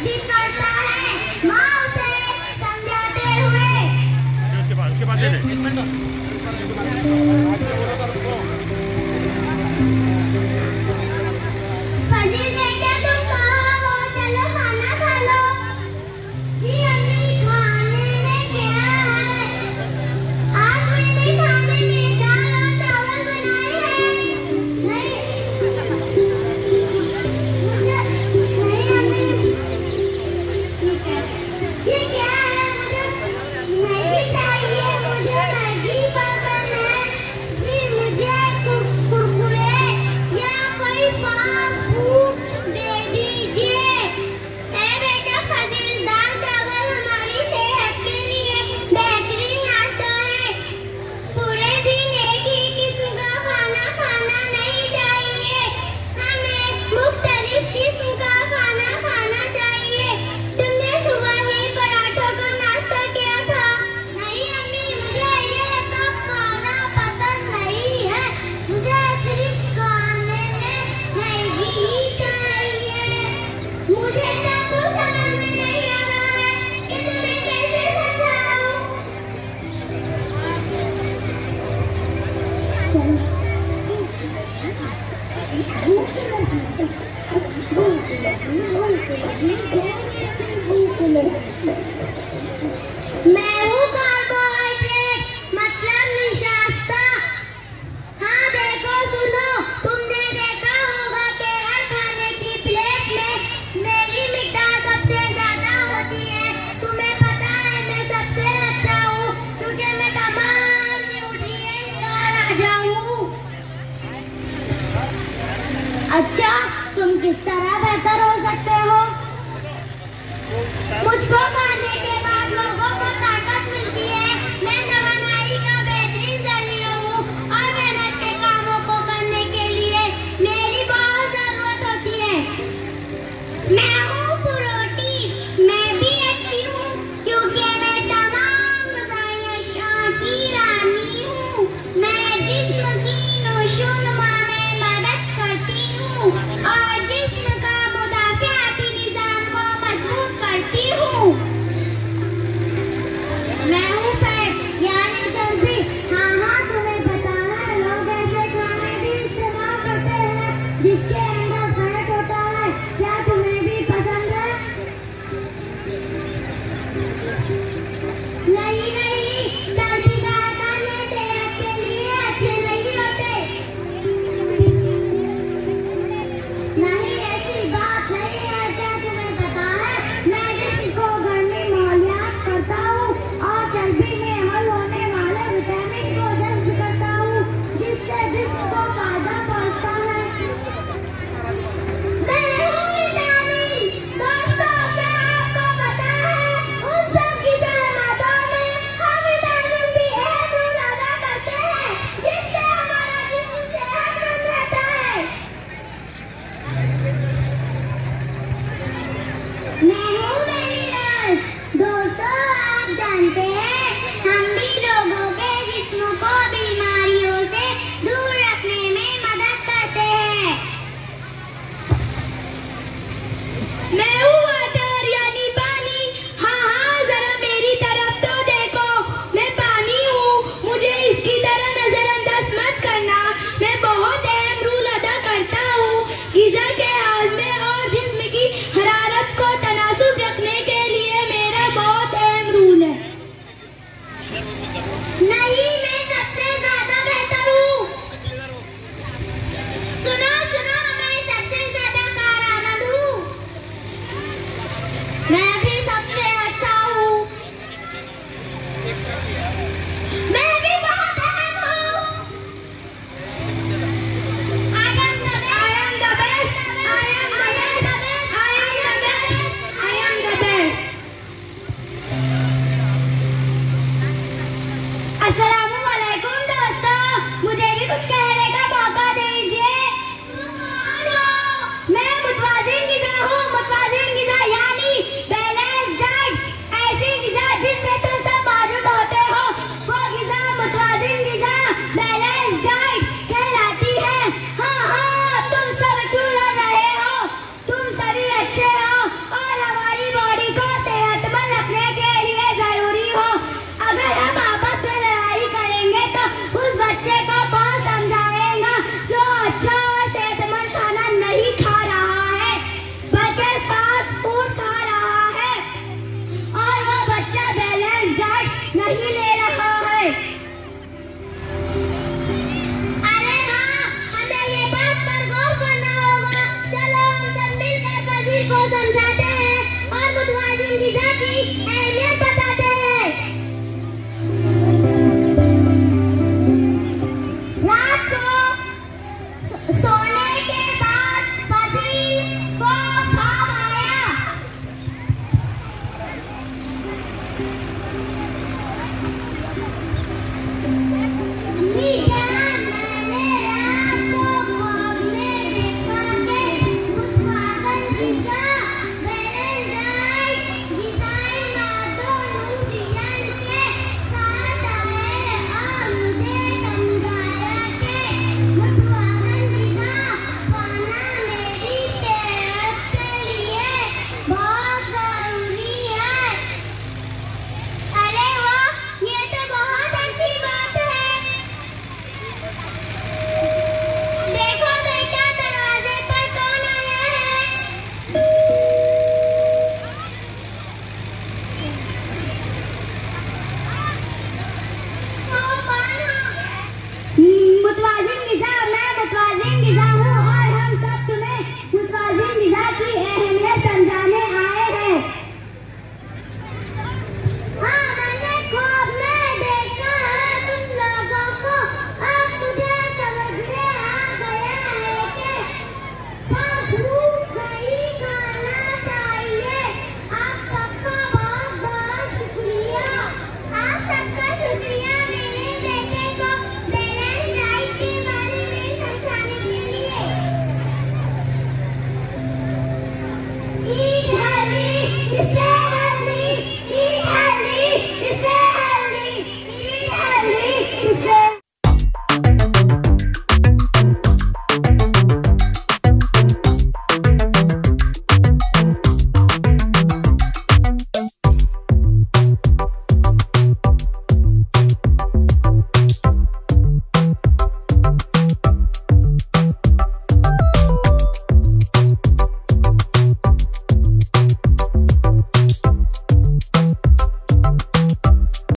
जिद करता है माँ उसे समझाते हुए। उसके बाद दे फजील बेटा तुम कहाँ हो, चलो खाना खा लो। जी अम्मी खाने में क्या है? आज मैंने खाने में दाल और चावल बनाए हैं। नहीं अम्मी, ये क्या है? मुझे मैगी चाहिए, मुझे मैगी पसंद है। फिर मुझे कुरकुरे या कोई फास्ट फूड दे दीजिए। ए बेटा फजील, दाल चावल हमारी सेहत के लिए बेहतरीन नाश्ता है। पूरे दिन एक ही किस्म का खाना खाना नहीं चाहिए, हमें मुख्तलिफ किस्म का खाना खाना चाहिए। तुमने सुबह ही पराठों का नाश्ता किया था। नहीं अम्मी, मुझे ये सब खाना पसंद नहीं है, मुझे सिर्फ खाने में मैगी ही चाहिए। मुझे तो कुछ समझ में नहीं आ रहा है कि तुम्हें कैसे समझाऊं। मैं हूँ कार्बोहाइड्रेट, मतलब निशास्ता। हाँ देखो सुनो, तुमने देखा होगा कि हर खाने की प्लेट में मेरी मिक़दार सबसे ज्यादा होती है। तुम्हें पता है मैं सबसे अच्छा हूँ क्योंकि मैं तमाम न्यूट्रिएंट्स का राजा हूँ। अच्छा, तुम किस तरह बेहतर हो सकते हो? मुझको खाने के बाद लोगों को ताकत मिलती है। मैं तवानाई का बेहतरीन जरिया हूँ और मेहनत के कामों को करने के लिए मेरी बहुत जरूरत होती है। मैं हूँ प्रोटीन, मैं भी अच्छी हूँ क्योंकि मैं तमाम ग़िज़ाई अशिया की रानी हूँ। मैं जिस्म की नशोनुमा में मदद करती हूँ और जिस्म का मुदाफ़ियाती निज़ाम को मजबूत करती हूँ। मैं हूँ फैट यानी चर्बी। हाँ तुम्हें पता है लोग ऐसे खाने भी इस्तेमाल करते हैं जिसके अंदर फैट होता है। क्या तुम्हें भी पसंद है? नहीं, चर्बी का खाने सेहत के लिए अच्छे नहीं होते। नहीं, ऐसी बात नहीं है। क्या तुम्हें पता है मैं जिसको घर में मौलियात करता हूँ और चर्बी में हल होने वाले विटामिन को जज्ब करता हूँ जिससे जिस्म को फायदा पहुँचता है। मैं हूँ विटामिन। दोस्तों, क्या आपको पता है उन सब की जहमतों में हम विटामिन भी अहम रोल अदा करते हैं जिससे हमारा जिस्म सेहतमंद रहता है। मैं